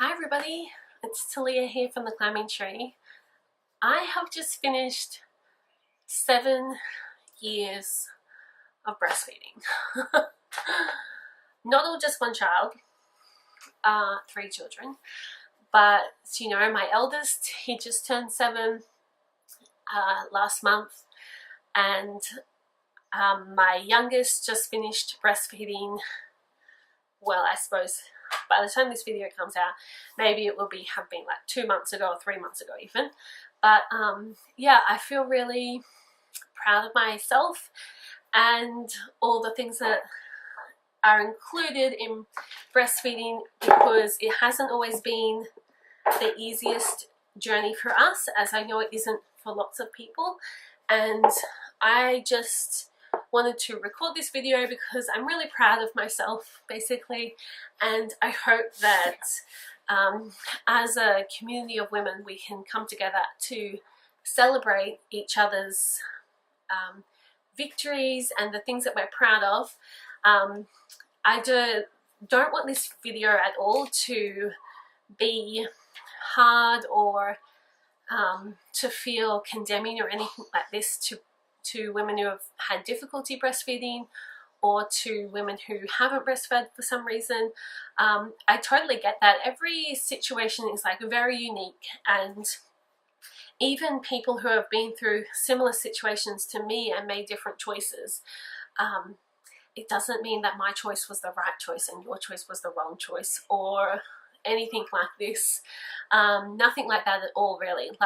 Hi everybody, it's Talia here from the Climbing Tree. I have just finished 7 years of breastfeeding. Not all just one child, 3 children, but my eldest, he just turned 7 last month, and my youngest just finished breastfeeding. Well, I suppose by the time this video comes out, maybe it will have been like 2 months ago or 3 months ago even. But yeah, I feel really proud of myself and all the things that are included in breastfeeding, because it hasn't always been the easiest journey for us, as I know it isn't for lots of people. And I just wanted to record this video because I'm really proud of myself, basically, and I hope that as a community of women we can come together to celebrate each other's victories and the things that we're proud of. I don't want this video at all to be hard or to feel condemning or anything like this to women who have had difficulty breastfeeding, or to women who haven't breastfed for some reason. I totally get that. Every situation is like very unique, and even people who have been through similar situations to me and made different choices, it doesn't mean that my choice was the right choice and your choice was the wrong choice or anything like this. Nothing like that at all, really.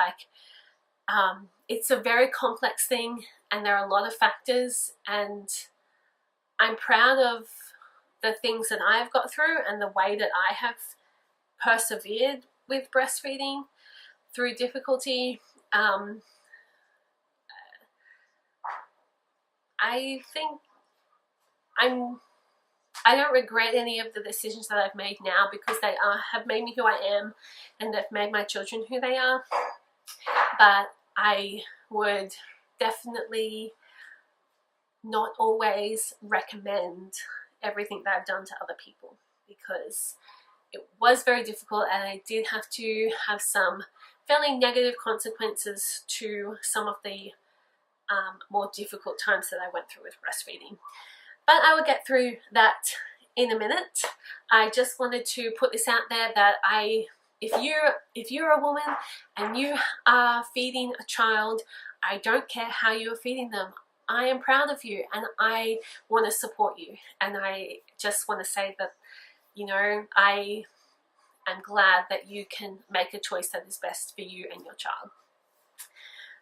It's a very complex thing, and there are a lot of factors, and I'm proud of the things that I've got through and the way that I have persevered with breastfeeding through difficulty. I think I don't regret any of the decisions that I've made now, because they have made me who I am, and they've made my children who they are. But I would definitely not always recommend everything that I've done to other people, because it was very difficult, and I did have to have some fairly negative consequences to some of the more difficult times that I went through with breastfeeding. But I will get through that in a minute. I just wanted to put this out there that if you're a woman and you are feeding a child, I don't care how you are feeding them. I am proud of you, and I want to support you. And I just want to say that, I am glad that you can make a choice that is best for you and your child.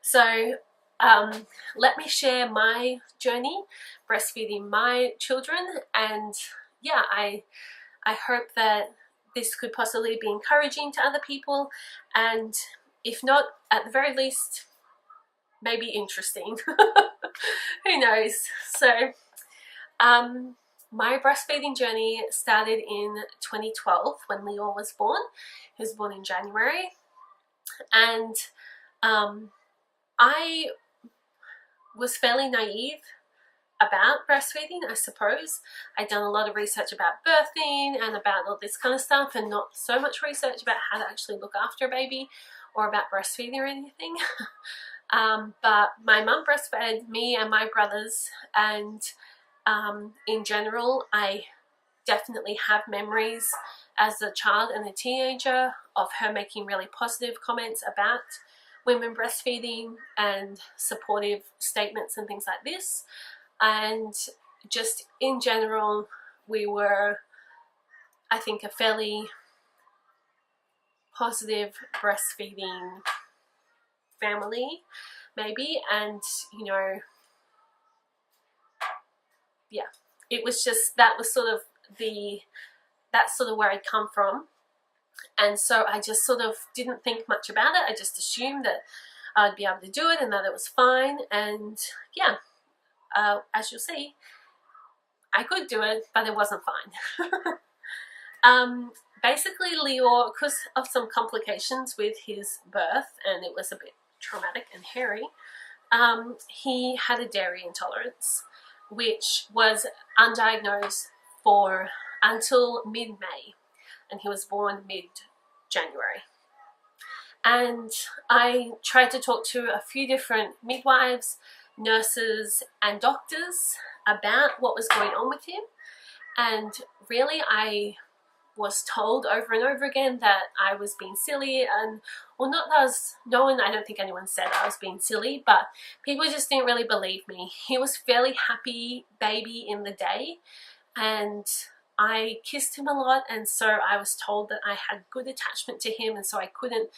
So let me share my journey breastfeeding my children, and yeah, I hope that this could possibly be encouraging to other people, and if not, at the very least, maybe interesting. Who knows? So my breastfeeding journey started in 2012 when Leo was born. He was born in January, and I was fairly naive about breastfeeding, I suppose. I'd done a lot of research about birthing and about all this kind of stuff, and not so much research about how to actually look after a baby or about breastfeeding or anything. But my mum breastfed me and my brothers, and in general, I definitely have memories as a child and a teenager of her making really positive comments about women breastfeeding and supportive statements and things like this. And just in general, we were, I think, a fairly positive breastfeeding family, maybe. And yeah, it was just, that's sort of where I'd come from. And so I just sort of didn't think much about it. I just assumed that I'd be able to do it and that it was fine. And yeah, as you'll see, I could do it, but it wasn't fine. Basically, Leo, because of some complications with his birth, and it was a bit traumatic and hairy, he had a dairy intolerance, which was undiagnosed for until mid-May, and he was born January. And I tried to talk to a few different midwives, nurses and doctors about what was going on with him. And really I was told over and over again that I was being silly, and well, not that I was, no one, I don't think anyone said I was being silly, but people just didn't really believe me. He was fairly happy baby in the day, and I kissed him a lot, and so I was told that I had good attachment to him, and so I couldn't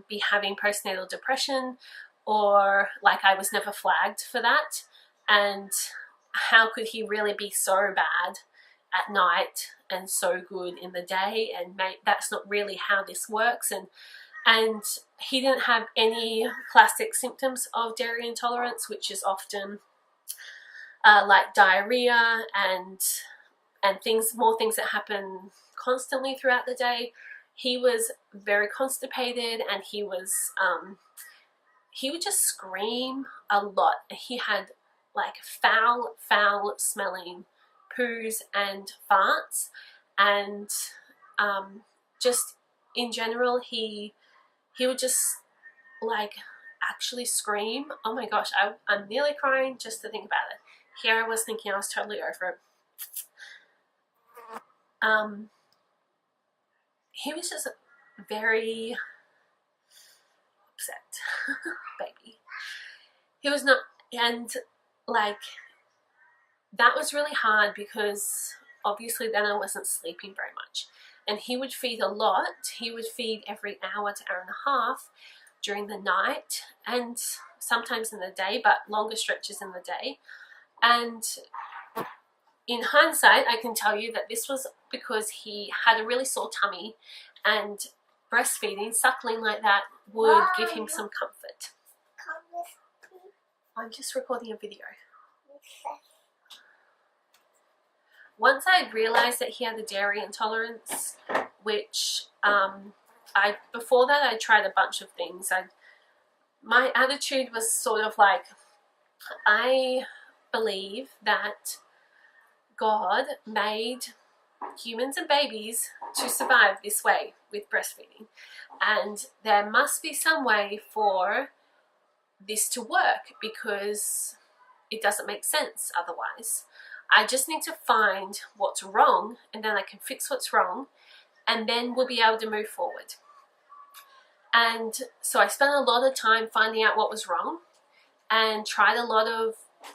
be having postnatal depression, or like I was never flagged for that. And how could he really be so bad at night and so good in the day? And that's not really how this works. And he didn't have any classic symptoms of dairy intolerance, which is often like diarrhea and more things that happen constantly throughout the day. He was very constipated, and he would just scream a lot. He had like foul smelling poos and farts, and just in general he would just like actually scream. Oh my gosh, I'm nearly crying just to think about it. Here I was thinking I was totally over it. He was just very upset baby. He was not, and like that was really hard because obviously then I wasn't sleeping very much, and he would feed a lot. He would feed every hour to hour and a half during the night, and sometimes in the day, but longer stretches in the day. And in hindsight, I can tell you that this was because he had a really sore tummy, and breastfeeding, suckling like that would give him some comfort. I'm just recording a video. Once I realized that he had a dairy intolerance, which before that I tried a bunch of things. My attitude was sort of like, I believe that God made humans and babies to survive this way with breastfeeding, and there must be some way for this to work because it doesn't make sense otherwise. I just need to find what's wrong, and then I can fix what's wrong, and then we'll be able to move forward. And so I spent a lot of time finding out what was wrong, and tried a lot of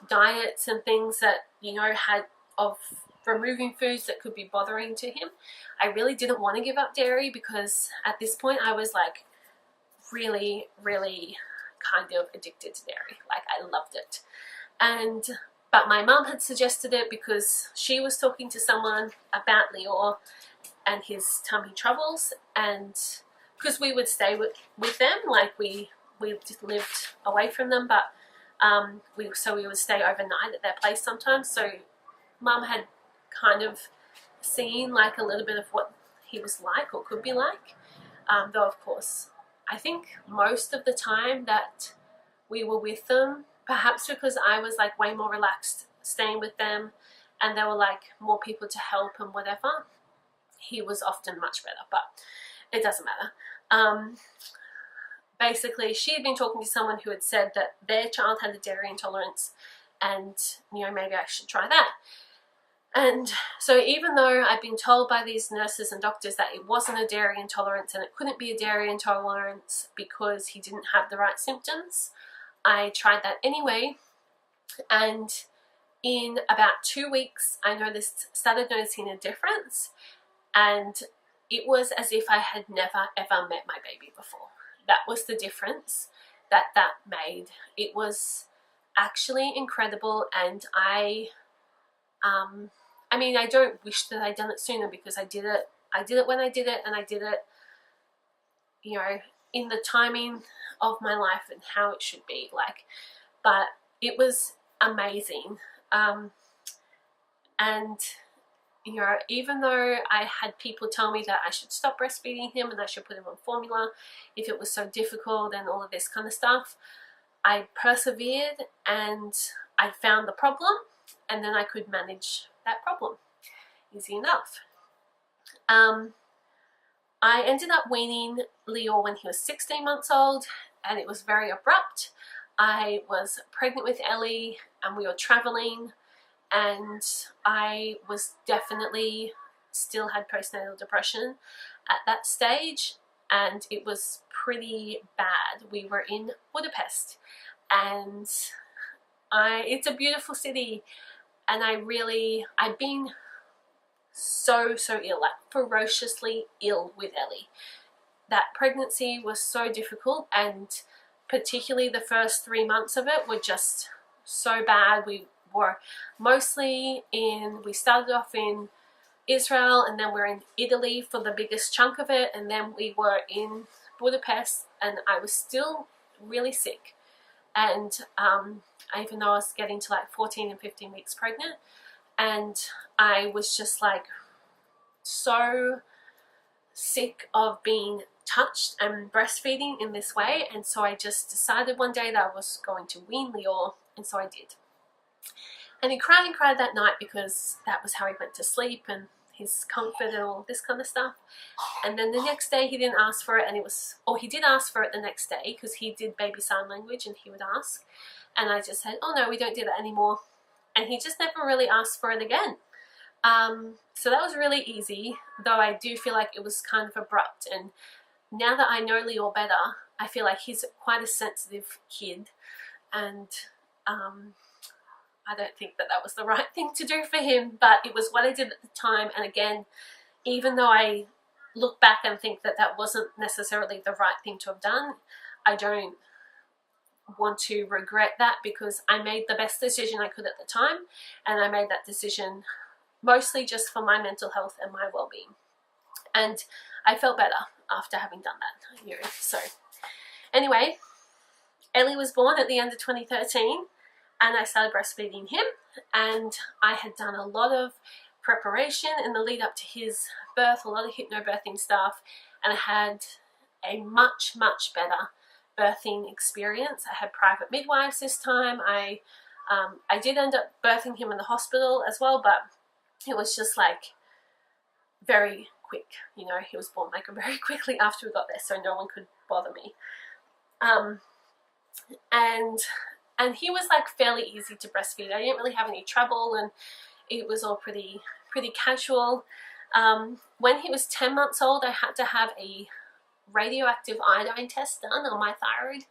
diets and things that, you know, had of removing foods that could be bothering to him. I really didn't want to give up dairy because at this point I was like really kind of addicted to dairy. Like I loved it. But my mum had suggested it because she was talking to someone about Lior and his tummy troubles, and because we would stay with them, like we lived away from them, but we would stay overnight at their place sometimes. So Mum had kind of seen like a little bit of what he was like or could be like, though of course I think most of the time that we were with them, perhaps because I was like way more relaxed staying with them and there were like more people to help and whatever, he was often much better, but it doesn't matter. Basically she had been talking to someone who had said that their child had a dairy intolerance, and you know, maybe I should try that. And so even though I'd been told by these nurses and doctors that it wasn't a dairy intolerance and it couldn't be a dairy intolerance because he didn't have the right symptoms, I tried that anyway. And in about 2 weeks, I started noticing a difference, and it was as if I had never ever met my baby before. That was the difference that made. It was actually incredible, and I mean, I don't wish that I'd done it sooner because I did it when I did it, and I did it, you know, in the timing of my life and how it should be, like, but it was amazing. And you know, even though I had people tell me that I should stop breastfeeding him and I should put him on formula if it was so difficult and all of this kind of stuff, I persevered and I found the problem, and then I could manage that problem easy enough. I ended up weaning Leo when he was 16 months old, and it was very abrupt. I was pregnant with Ellie and we were traveling, and I was definitely still had postnatal depression at that stage, and it was pretty bad. We were in Budapest, and it's a beautiful city, and I'd been so ill, like ferociously ill with Ellie. That pregnancy was so difficult, and particularly the first 3 months of it were just so bad. We started off in Israel, and then we're in Italy for the biggest chunk of it, and then we were in Budapest, and I was still really sick. And even though I was getting to like 14 and 15 weeks pregnant, and I was just like so sick of being touched and breastfeeding in this way, and so I just decided one day that I was going to wean Leo, and so I did. And he cried and cried that night because that was how he went to sleep, and his comfort and all this kind of stuff. And then the next day he didn't ask for it, and he did ask for it the next day because he did baby sign language and he would ask, and I just said, oh no, we don't do that anymore, and he just never really asked for it again. So that was really easy, though I do feel like it was kind of abrupt. And now that I know Leo better, I feel like he's quite a sensitive kid, and I don't think that was the right thing to do for him, but it was what I did at the time. And again, even though I look back and think that wasn't necessarily the right thing to have done, I don't want to regret that, because I made the best decision I could at the time, and I made that decision mostly just for my mental health and my well-being. And I felt better after having done that. So anyway, Ellie was born at the end of 2013, and I started breastfeeding him, and I had done a lot of preparation in the lead up to his birth, a lot of hypnobirthing stuff, and I had a much better birthing experience. I had private midwives this time. I did end up birthing him in the hospital as well, but it was just like very quick. He was born like very quickly after we got there, so no one could bother me. And he was like fairly easy to breastfeed. I didn't really have any trouble, and it was all pretty casual. When he was 10 months old, I had to have a radioactive iodine test done on my thyroid,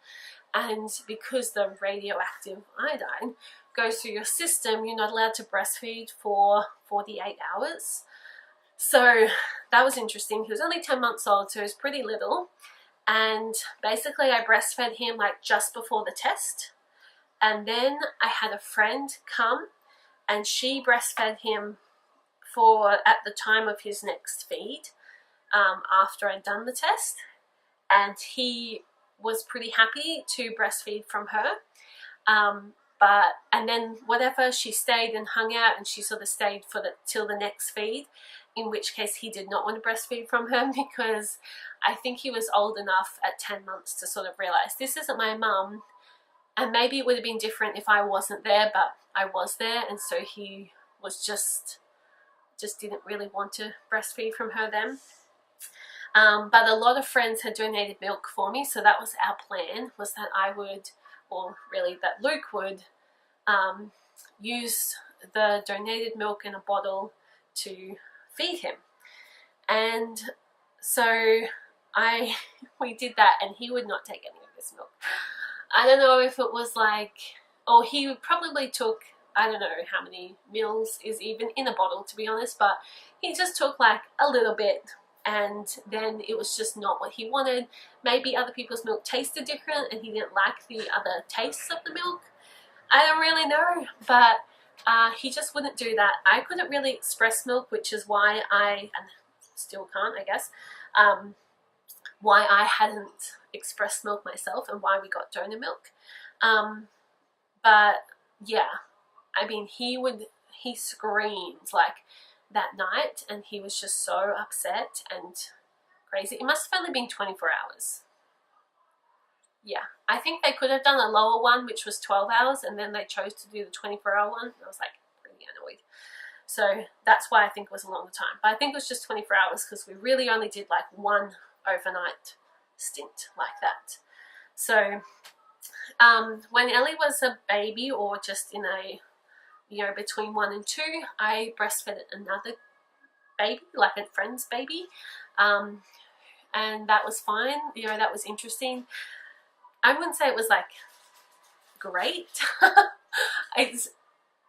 and because the radioactive iodine goes through your system, you're not allowed to breastfeed for 48 hours. So that was interesting. He was only 10 months old, so he was pretty little, and basically I breastfed him like just before the test, and then I had a friend come and she breastfed him at the time of his next feed, after I'd done the test, and he was pretty happy to breastfeed from her. And then whatever, she stayed and hung out, and she sort of stayed till the next feed, in which case he did not want to breastfeed from her, because I think he was old enough at 10 months to sort of realize this isn't my mum, and maybe it would have been different if I wasn't there, but I was there, and so he was just didn't really want to breastfeed from her then. But a lot of friends had donated milk for me, so that was our plan, was that I would, or really that Luke would, use the donated milk in a bottle to feed him. And so we did that, and he would not take any of this milk. I don't know if it was like, or he probably took, I don't know how many mils is even in a bottle, to be honest, but he just took like a little bit, and then it was just not what he wanted. Maybe other people's milk tasted different and he didn't like the other tastes of the milk. I don't really know, but he just wouldn't do that. I couldn't really express milk, which is why and still can't, I guess, why I hadn't expressed milk myself and why we got donor milk. But yeah, I mean, he screamed like that night, and he was just so upset and crazy. It must have only been 24 hours. Yeah, I think they could have done a lower one, which was 12 hours, and then they chose to do the 24-hour one. I was like pretty annoyed. So that's why I think it was a longer time. But I think it was just 24 hours because we really only did like one overnight stint like that. So when Ellie was a baby, or just in a, between 1 and 2, I breastfed another baby, like a friend's baby. And that was fine. That was interesting. I wouldn't say it was like great. It's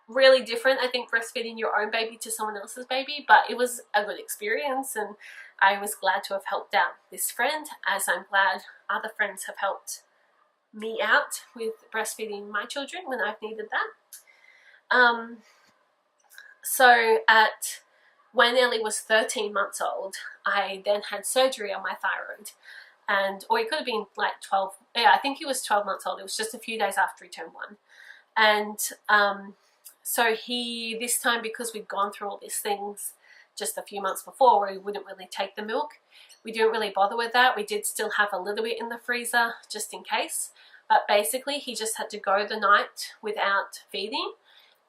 really different, I think, breastfeeding your own baby to someone else's baby, but it was a good experience, and I was glad to have helped out this friend, as I'm glad other friends have helped me out with breastfeeding my children when I've needed that. So when Ellie was 13 months old, I then had surgery on my thyroid. Or it could have been like 12, I think he was 12 months old. It was just a few days after he turned 1. And so this time, because we'd gone through all these things just a few months before where we wouldn't really take the milk, we didn't really bother with that. We did still have a little bit in the freezer just in case. But basically, he just had to go the night without feeding.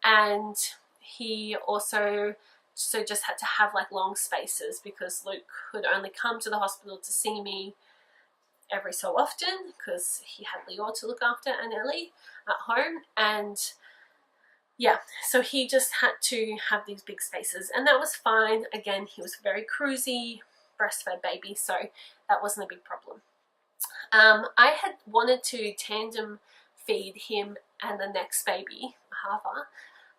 And he also just had to have like long spaces, because Luke could only come to the hospital to see me every so often because he had Lior to look after and Ellie at home. And yeah, so he just had to have these big spaces, and that was fine. Again, he was very cruisy, breastfed baby, so that wasn't a big problem. I had wanted to tandem feed him and the next baby, Hava,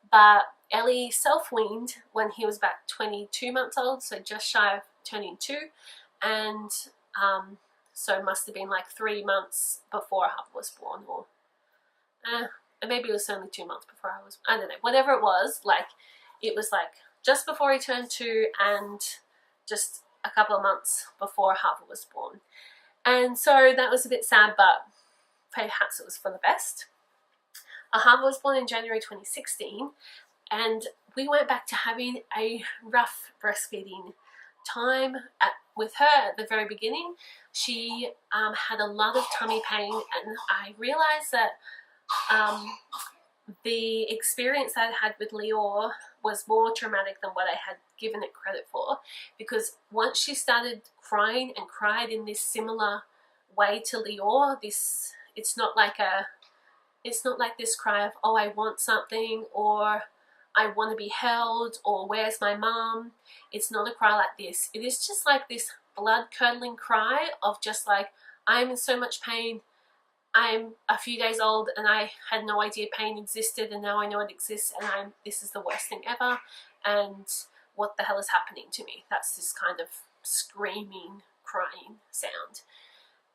but Ellie self-weaned when he was about 22 months old, so just shy of turning 2, and so it must have been like 3 months before Hava was born, or maybe it was only 2 months before I don't know, whatever it was, like it was like just before he turned 2 and just a couple of months before Hava was born. And so that was a bit sad, but perhaps it was for the best. Hava was born in January 2016, and we went back to having a rough breastfeeding time with her at the very beginning. She had a lot of tummy pain, and I realized that the experience that I had with Lior was more traumatic than what I had given it credit for, because once she started crying and cried in this similar way to Lior, it's not like this cry of, oh, I want something, or I want to be held, or where's my mom. It's not a cry like this. It is just like this blood curdling cry of just like, I'm in so much pain. I'm a few days old and I had no idea pain existed, and now I know it exists, and this is the worst thing ever, and what the hell is happening to me? That's this kind of screaming, crying sound.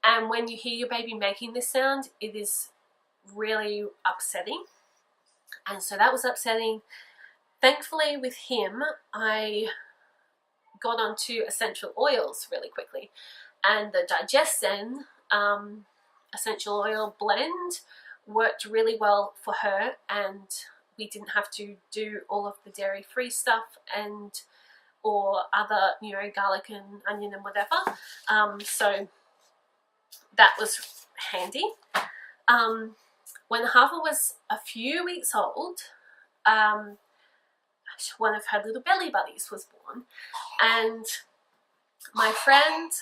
And when you hear your baby making this sound, it is really upsetting. And so that was upsetting. Thankfully with him, I got onto essential oils really quickly, and the Digesten essential oil blend worked really well for her, and we didn't have to do all of the dairy-free stuff or other, garlic and onion and whatever. So that was handy. When Hava was a few weeks old, one of her little belly buddies was born, and my friend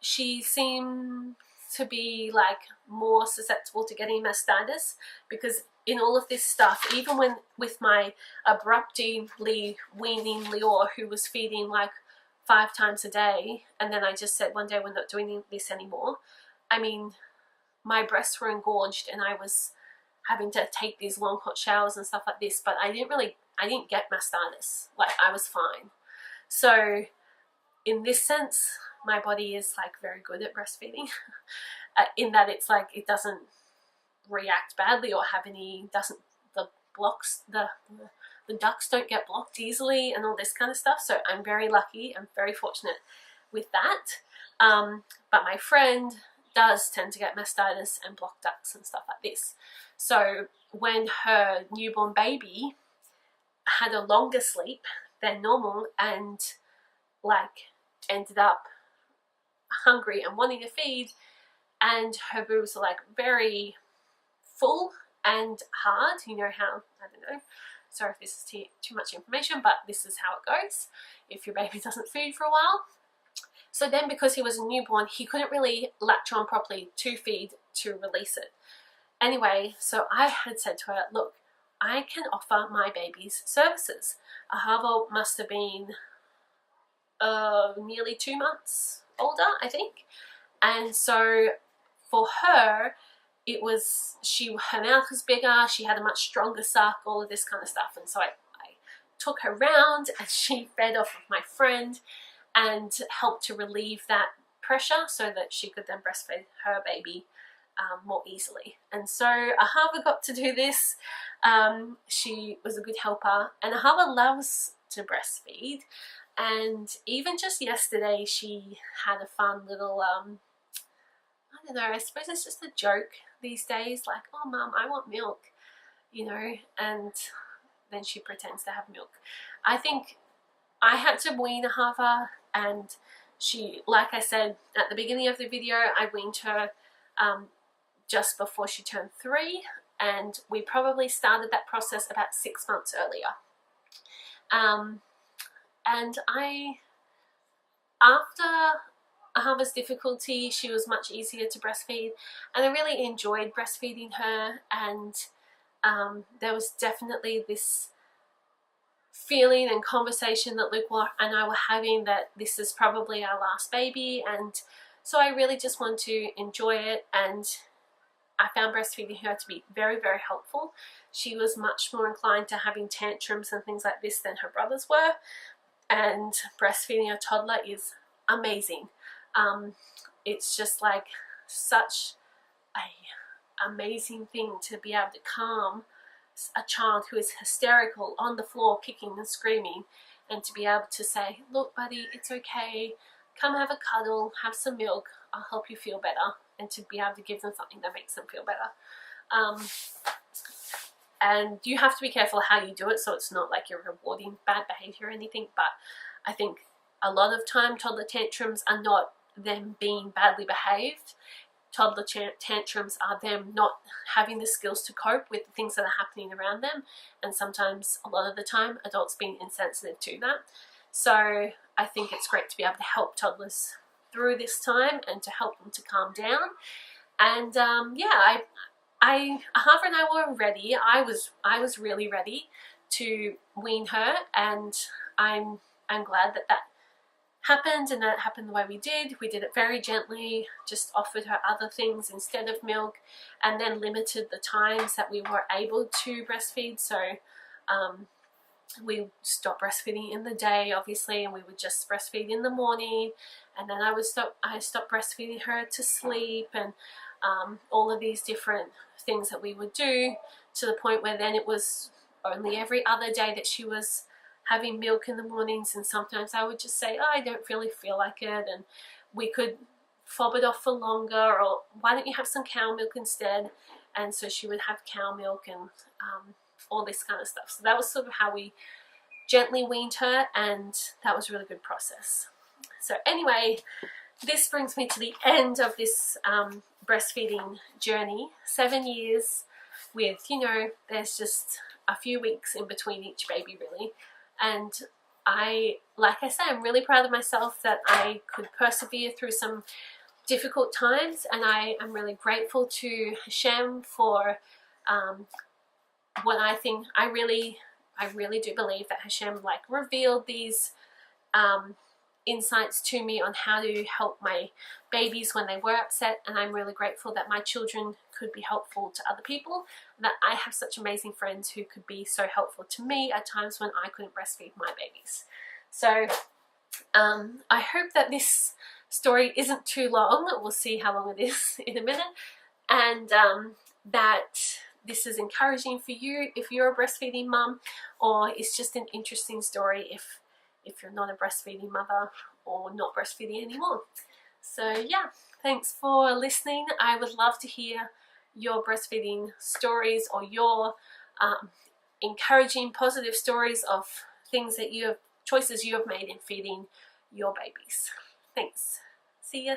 she seemed to be like more susceptible to getting mastitis, because in all of this stuff, even with my abruptly weaning Lior, who was feeding like 5 times a day, and then I just said one day, we're not doing this anymore. I mean, my breasts were engorged and I was having to take these long hot showers and stuff like this, but I didn't get mastitis. Like, I was fine. So in this sense, my body is like very good at breastfeeding in that it's like it doesn't react badly or have any, the ducts don't get blocked easily and all this kind of stuff. So I'm very lucky. I'm very fortunate with that. But my friend does tend to get mastitis and blocked ducts and stuff like this. So when her newborn baby had a longer sleep than normal and like ended up hungry and wanting to feed, and her boobs were like very full and hard. You know how, I don't know, sorry if this is too much information, but this is how it goes if your baby doesn't feed for a while. So then, because he was a newborn, he couldn't really latch on properly to feed to release it. Anyway, so I had said to her, look, I can offer my babies services. Ahava must have been nearly 2 months older, I think. And so for her, it was, her mouth was bigger, she had a much stronger suck, all of this kind of stuff. And so I took her round and she fed off of my friend and helped to relieve that pressure so that she could then breastfeed her baby more easily. And so Ahava got to do this. She was a good helper, and Ahava loves to breastfeed. And even just yesterday, she had a fun little, I don't know, I suppose it's just a joke these days, like, oh mum, I want milk, you know, and then she pretends to have milk. I think I had to wean Ahava, and she, like I said at the beginning of the video, I weaned her just before she turned 3, and we probably started that process about 6 months earlier. And after Ahava's difficulty, she was much easier to breastfeed, and I really enjoyed breastfeeding her. And there was definitely this feeling and conversation that Luke and I were having that this is probably our last baby, and so I really just want to enjoy it. And I found breastfeeding her to be very, very helpful. She was much more inclined to having tantrums and things like this than her brothers were, and breastfeeding a toddler is amazing. It's just like such a amazing thing to be able to calm a child who is hysterical on the floor kicking and screaming, and to be able to say, look buddy, it's okay, come have a cuddle, have some milk, I'll help you feel better, and to be able to give them something that makes them feel better. And you have to be careful how you do it, so it's not like you're rewarding bad behavior or anything, but I think a lot of time toddler tantrums are not them being badly behaved. Toddler tantrums are them not having the skills to cope with the things that are happening around them, and sometimes, a lot of the time, adults being insensitive to that. So I think it's great to be able to help toddlers through this time and to help them to calm down. And yeah, Ahava and I were ready. I was really ready to wean her, and I'm glad that that happened, and that it happened the way we did. We did it very gently, just offered her other things instead of milk, and then limited the times that we were able to breastfeed. So we stopped breastfeeding in the day, obviously, and we would just breastfeed in the morning, and then I stopped breastfeeding her to sleep, and all of these different things that we would do, to the point where then it was only every other day that she was having milk in the mornings. And sometimes I would just say, oh, I don't really feel like it, and we could fob it off for longer, or why don't you have some cow milk instead? And so she would have cow milk, and all this kind of stuff. So that was sort of how we gently weaned her, and that was a really good process. So anyway, this brings me to the end of this breastfeeding journey. 7 years with, you know, there's just a few weeks in between each baby, really. And like I say, I'm really proud of myself that I could persevere through some difficult times, and I am really grateful to Hashem for what I think. I really do believe that Hashem like revealed these insights to me on how to help my babies when they were upset, and I'm really grateful that my children could be helpful to other people, and that I have such amazing friends who could be so helpful to me at times when I couldn't breastfeed my babies. So I hope that this story isn't too long. We'll see how long it is in a minute, and that this is encouraging for you if you're a breastfeeding mum, or it's just an interesting story if you're not a breastfeeding mother or not breastfeeding anymore. So yeah, thanks for listening. I would love to hear your breastfeeding stories, or your encouraging, positive stories of things that choices you have made in feeding your babies. Thanks. See ya.